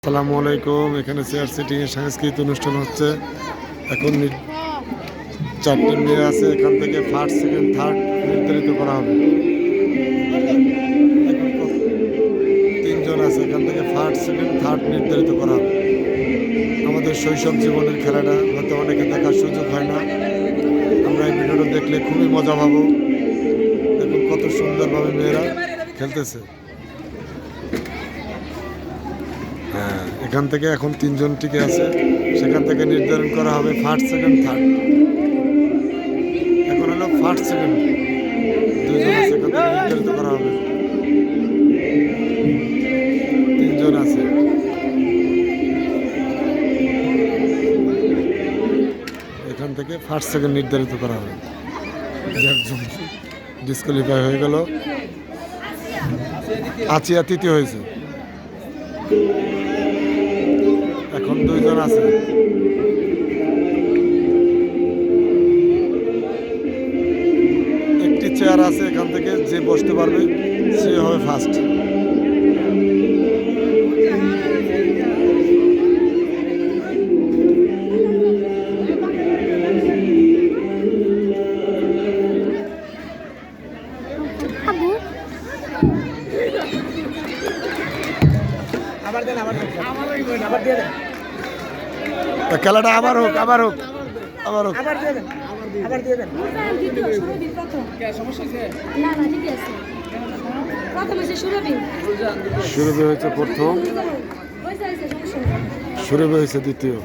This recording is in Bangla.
আসসালামু আলাইকুম। এখানে চেয়ার সিটিং এর সাংস্কৃতিক অনুষ্ঠান হচ্ছে। এখন চারটি মেয়ে আছে, এখান থেকে ফার্স্ট সেকেন্ড থার্ড নির্ধারিত করা হবে। তিনজন আছে, এখান থেকে ফার্স্ট সেকেন্ড থার্ড নির্ধারিত করা হবে। আমাদের শৈশব জীবনের খেলাটা হয়তো অনেকে দেখার সুযোগ হয় না। আমরা এই ভিডিওটা দেখলে খুবই মজা পাবো। দেখুন কত সুন্দরভাবে মেয়েরা খেলতেছে। হ্যাঁ, এখান থেকে এখন তিনজন টিকে আছে, সেখান থেকে নির্ধারণ করা হবে ফার্স্ট সেকেন্ড থার্ড। এখন হলো ফার্স্ট সেকেন্ড, দুজন আছে, এখান থেকে নির্ধারিত করা হবে। তিনজন আছে, এখান থেকে ফার্স্ট সেকেন্ড নির্ধারিত করা হবে। একজন ডিসকোয়ালিফাই হয়ে গেল, আচিয়া তৃতীয় হয়েছে। এখন দুইজন আছে, একটি চেয়ার আছে, এখান থেকে যে বসতে পারবে সে হবে ফার্স্ট। খেলাটা আবার হোক, আবার হোক, আবার হোক। সুরভি হয়েছে প্রথম, সুরভি হয়েছে দ্বিতীয়।